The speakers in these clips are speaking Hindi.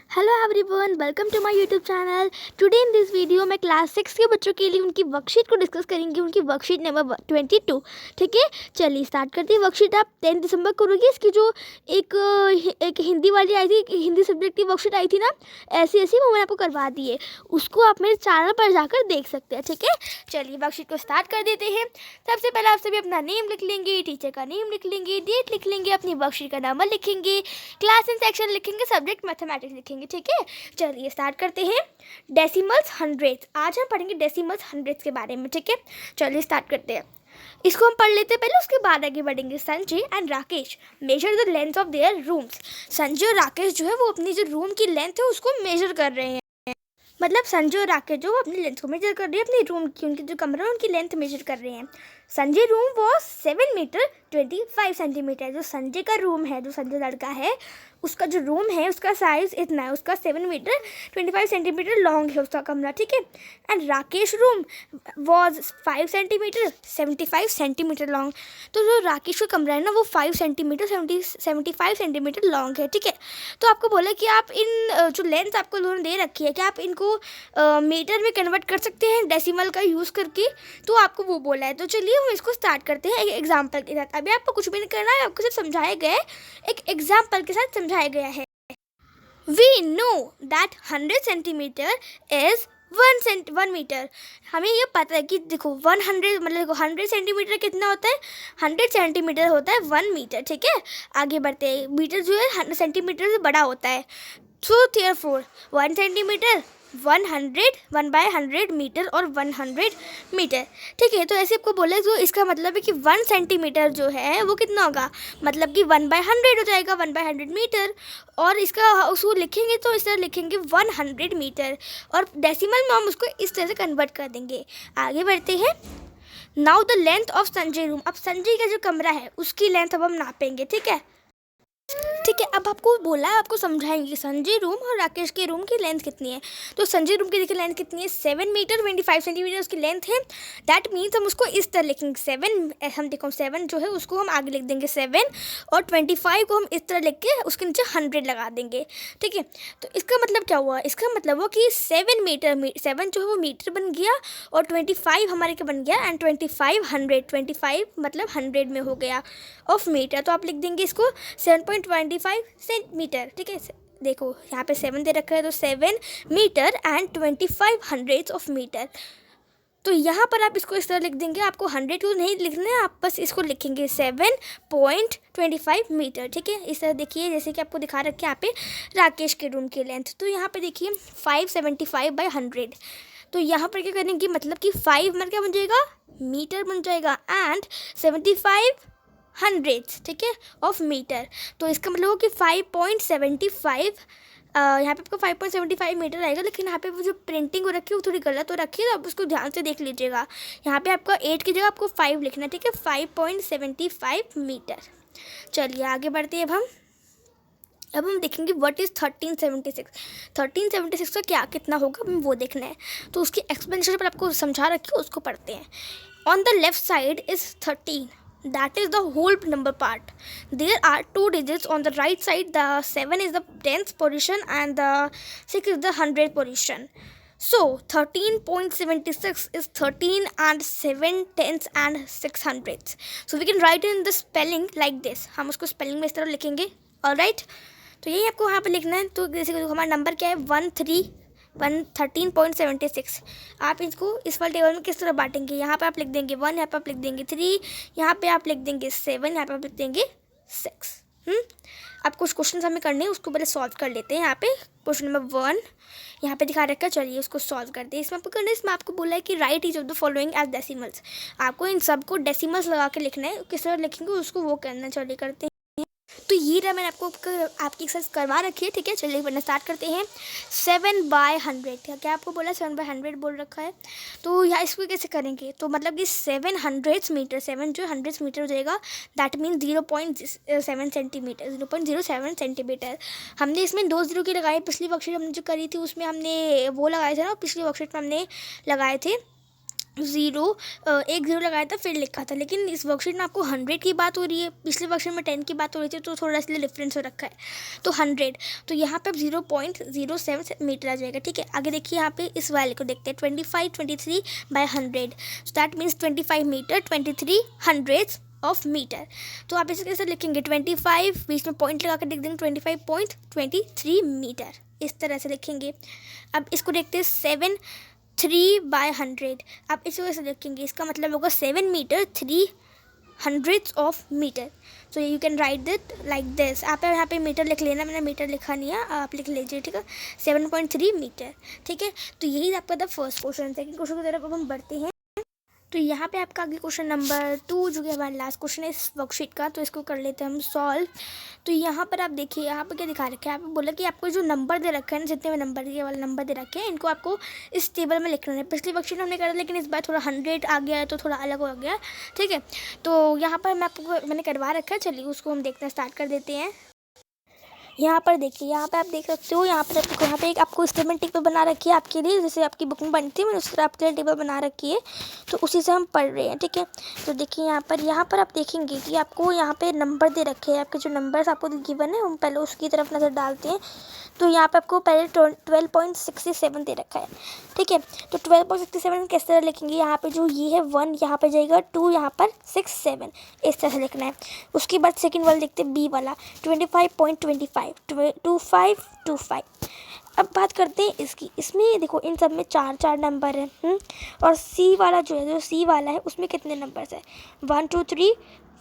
Hello everyone, welcome to my YouTube channel. Today in this video मैं क्लास 6 के बच्चों के लिए उनकी वर्कशीट को डिस्कस करेंगे, उनकी वर्कशीट नंबर 22। ठीक है, चलिए स्टार्ट करते हैं। वर्कशीट आप 10 दिसंबर को करोगे। इसकी जो एक हिंदी वाली आई थी, हिंदी सब्जेक्ट की वर्कशीट आई थी ना, ऐसी ऐसी वो मैंने आपको करवा दी है। उसको आप मेरे चैनल पर जाकर देख सकते हैं। ठीक है, चलिए वर्कशीट को स्टार्ट कर देते हैं। सबसे पहले आप सभी अपना नेम लिख लेंगे, टीचर का नेम लिख लेंगे, डेट लिख लेंगे, अपनी वर्कशीट का नंबर लिखेंगे, क्लास एंड सेक्शन लिखेंगे, सब्जेक्ट मैथमेटिक्स लिखेंगे। ठीक है, चलिए स्टार्ट करते हैं। डेसिमल्स हंड्रेड्स, आज हम पढ़ेंगे डेसिमल्स हंड्रेड्स के बारे में। ठीक है, चलिए स्टार्ट करते हैं। इसको हम पढ़ लेते हैं पहले, उसके बाद आगे बढ़ेंगे। Sanjay and Rakesh measure the length of their rooms. Sanjay और राकेश जो है वो अपनी जो रूम की लेंथ है उसको मेजर कर रहे हैं। मतलब संजय और राकेश जो अपनी लेंथ को मेजर कर रहे हैं, अपनी रूम की, उनकी जो कमरा है उनकी लेंथ मेजर कर रहे हैं। Sanjay room was 7 metre 25 centimetre. जो संजय का रूम है, जो संजय लड़का है, उसका जो रूम है उसका साइज इतना है, उसका 7 मीटर 25 सेंटीमीटर लॉन्ग है उसका कमरा। ठीक है, and Rakesh room was 5 centimetre 75 centimetre long. तो जो राकेश का कमरा है ना वो 5 सेंटीमीटर 75 सेंटीमीटर लॉन्ग है। ठीक है, तो आपको बोला कि आप इन जो लेंथ आपको उन्होंने दे रखी है, क्या आप इनको मीटर में कन्वर्ट कर सकते हैं डेसिमल का यूज़ करके? तो आपको वो बोला है। तो चलिए हम इसको स्टार्ट करते हैं एक एग्जाम्पल के साथ। अभी आपको कुछ भी नहीं करना है, आपको सिर्फ समझाया गया है, एक एग्जाम्पल के साथ समझाया गया है। We know that 100 centimetre is 1 metre. हमें ये पता है कि देखो 100 मतलब देखो 100 सेंटीमीटर कितना होता है, 100 सेंटीमीटर होता है 1 मीटर। ठीक है, आगे बढ़ते हैं। मीटर जो है सेंटीमीटर से बड़ा होता है। सो देयरफॉर 1 सेंटीमीटर 1 मीटर और 100 मीटर। ठीक है, तो ऐसे आपको बोला तो इसका मतलब है कि 1 सेंटीमीटर जो है वो कितना होगा, मतलब कि 1/100 हो जाएगा, 1/100 मीटर। और इसका उसको लिखेंगे तो इस तरह लिखेंगे 100 मीटर, और डेसिमल में हम उसको इस तरह से कन्वर्ट कर देंगे। आगे बढ़ते हैं। Now the length of Sanjay room. अब संजय का जो कमरा है उसकी लेंथ अब हम नापेंगे। ठीक है, ठीक है, अब आपको बोला है, आपको समझाएंगे संजय रूम और राकेश के रूम की लेंथ कितनी है। तो संजय रूम की देखिए लेंथ कितनी है, 7 मीटर 25 सेंटीमीटर उसकी लेंथ है। दैट मीन्स हम उसको इस तरह लिखेंगे 7, हम देखो 7 जो है उसको हम आगे लिख देंगे 7, और 25 को हम इस तरह लिख के उसके नीचे 100 लगा देंगे। ठीक है, तो इसका मतलब क्या हुआ, इसका मतलब हुआ कि 7 मीटर 7 जो है वो मीटर बन गया, और 25 हमारे क्या बन गया, एंड 25 100, 25 मतलब 100 में हो गया ऑफ मीटर। तो आप लिख देंगे इसको 7.25 सेंटीमीटर। ठीक है, देखो यहाँ पे 7 दे रखा है, तो 7 metre and 25 hundreds of metre. तो यहाँ पर आप इसको इस तरह लिख देंगे, आपको 100 को नहीं लिखना है, आप बस इसको लिखेंगे 7.25 मीटर। ठीक है, इस तरह देखिए जैसे कि आपको दिखा रखे यहाँ पे राकेश के रूम की लेंथ। तो यहाँ पे देखिए 575/100। तो यहाँ पर क्या करेंगे, मतलब कि 5 मतलब क्या बन जाएगा, मीटर बन जाएगा, एंड 75 हंड्रेड्स, ठीक है, ऑफ मीटर। तो इसका मतलब हो कि 5.75, यहाँ पे आपको 5.75 मीटर आएगा। लेकिन यहाँ पे वो जो प्रिंटिंग हो रखी है वो थोड़ी गलत हो रखी है, तो आप उसको ध्यान से देख लीजिएगा। यहाँ पे आपका 8 की जगह आपको 5 लिखना है। ठीक है, 5.75 मीटर। चलिए आगे बढ़ते हैं। अब हम देखेंगे व्हाट इज़ 1376। 1376 का क्या कितना होगा हमें वो देखना है। तो उसकी एक्सप्लेनेशन पर आपको समझा रखी है, उसको पढ़ते हैं। On the left side is 13, that is the whole number part. There are 2 digits on the right side. The 7 is the 10th position and the 6 is the 100th position. So 13.76 is 13 and 7 tenths and 6 hundredths. So we can write in the spelling like this. हम उसको स्पेलिंग में इस तरह लिखेंगे। ऑलराइट, तो यही आपको यहाँ पर लिखना है। तो जैसे कि हमारा नंबर क्या है 13.76। आप इसको इस वाले टेबल में किस तरह बांटेंगे, यहाँ पे आप लिख देंगे 1, यहाँ पे आप लिख देंगे 3, यहाँ पे आप लिख देंगे 7, यहाँ पे आप लिख देंगे 6। अब कुछ क्वेश्चन हमें करने हैं, उसको पहले सॉल्व कर लेते हैं। यहाँ पे क्वेश्चन नंबर 1 यहाँ पे दिखा रखा है, चलिए उसको सॉल्व करते हैं। इसमें आपको करना है, इसमें आपको बोला है कि write each of the following as decimals. आपको इन सबको डेसिमल्स लगा के लिखना है, किस तरह लिखेंगे उसको वो करना है। चलिए करते हैं। तो ये रहा, मैंने आपकी एक्सरसाइज करवा रखी है। ठीक है, चलिए पढ़ना स्टार्ट करते हैं। 7/100, क्या आपको बोला 7/100 बोल रखा है। तो यहाँ इसको कैसे करेंगे, तो मतलब कि 7 हंड्रेड्स मीटर, 7 जो 100 मीटर हो जाएगा, दैट मीन 0.7 सेंटीमीटर, 0.07 सेंटीमीटर। हमने इसमें 2 0 की लगाई। पिछली वर्कशीट हमने जो करी थी उसमें हमने वो लगाए थे ना, पिछली वर्कशीट में हमने लगाए थे ज़ीरो, एक ज़ीरो लगाया था फिर लिखा था, लेकिन इस वर्कशीट में आपको 100 की बात हो रही है, पिछले वर्कशीट में 10 की बात हो रही थी, तो थोड़ा इसलिए डिफरेंस हो रखा है। तो 100, तो यहाँ पे 0.07 मीटर आ जाएगा। ठीक है, आगे देखिए यहाँ पे इस वाले को देखते हैं, 25/23 so that means 25 metre, 23 hundreds of metre. तो आप इसे कैसे लिखेंगे, 25 बीच में पॉइंट लगा कर लिख देंगे 25.23 मीटर, इस तरह से लिखेंगे। अब इसको देखते हैं 7/3 आप इस वजह से लिखेंगे, इसका मतलब होगा 7 metre 3 hundreds of metre. So you can write it like this. आप यहाँ पे मीटर लिख लेना, मैंने मीटर लिखा नहीं है, आप लिख लीजिए। ठीक है, 7.3 मीटर। ठीक है, तो यही आपका था फर्स्ट क्वेश्चन। सेकंड क्वेश्चन की तरफ अब हम बढ़ते हैं। तो यहाँ पे आपका आगे क्वेश्चन नंबर 2 जो कि हमारा लास्ट क्वेश्चन है इस वर्कशीट का, तो इसको कर लेते हैं हम सॉल्व। तो यहाँ पर आप देखिए, यहाँ पर क्या दिखा रखा है, आपको बोला कि आपको जो नंबर दे रखा है ना, जितने में नंबर ये वाले नंबर दे रखे हैं, इनको आपको इस टेबल में लिखना है। पिछली वर्कशीट में हमने करा, लेकिन इस बार थोड़ा 100 आ गया है तो थोड़ा अलग हो गया। ठीक है, तो यहाँ पर मैंने करवा रखा है, चलिए उसको हम देखना स्टार्ट कर देते हैं। यहाँ पर देखिए, यहाँ पे आप देख सकते हो, यहाँ पे एक आपको स्टेटमेंट टेबल बना रखी है आपके लिए, जैसे आपकी बुक में बनती है, मैंने उस तरह आपके लिए टेबल बना रखी है, तो उसी से हम पढ़ रहे हैं। ठीक है, तो देखिए यहाँ पर आप देखेंगे कि आपको यहाँ पे नंबर दे रखे हैं, आपके जो नंबर्स आपको गिवन है हम पहले उसकी तरफ नज़र डालते हैं। तो यहाँ पे आपको पहले 12.67 दे रखा है। ठीक है, तो 12.67 किस तरह लिखेंगे, यहाँ पे जो ये है 1 यहाँ पे जाएगा, 2 यहाँ पर 6 7 इस तरह से लिखना है। उसके बाद सेकंड वाला देखते हैं, बी वाला 25.25 2525। अब बात करते हैं इसकी, इसमें देखो इन सब में 4 नंबर है। और सी वाला जो सी वाला है उसमें कितने नंबर्स है, 1 2 3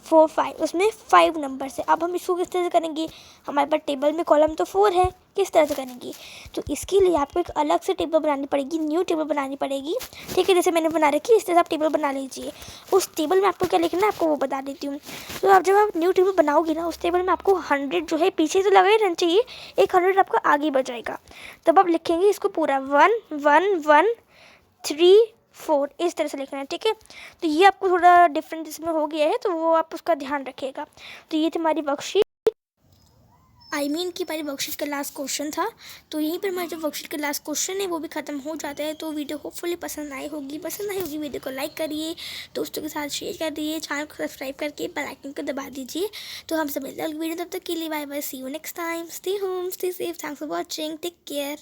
4 5, उसमें 5 नंबर से। अब हम इसको किस तरह से करेंगे, हमारे पास टेबल में कॉलम तो 4 है, किस तरह से करेंगे, तो इसके लिए आपको एक अलग से टेबल बनानी पड़ेगी, न्यू टेबल बनानी पड़ेगी। ठीक है, जैसे मैंने बना रखी है इस तरह से आप टेबल बना लीजिए। उस टेबल में आपको क्या लिखना है आपको वो बता देती हूँ। तो आप जब आप न्यू टेबल बनाओगे ना, उस टेबल में आपको 100 जो है पीछे तो लगा ही रहना चाहिए, एक 100 आपका आगे बचाएगा। तब आप लिखेंगे इसको पूरा 1 1 1 3 4 इस तरह से लिखना है। ठीक है, तो ये आपको थोड़ा डिफरेंट इसमें हो गया है, तो वो आप उसका ध्यान रखिएगा। तो ये थी हमारी वर्कशीट, कि हमारी वर्कशीट का लास्ट क्वेश्चन था। तो यहीं पर हमारा जो वर्कशीट का लास्ट क्वेश्चन है वो भी ख़त्म हो जाता है। तो वीडियो होपफुली पसंद आई होगी वीडियो को लाइक करिए, दोस्तों के साथ शेयर कर दीजिए, चैनल को सब्सक्राइब करके बेल आइकन को दबा दीजिए। तो हम सब मिलते हैं वीडियो, तब तक के लिए bye bye, see you next time, stay home stay safe, thanks for watching, take care.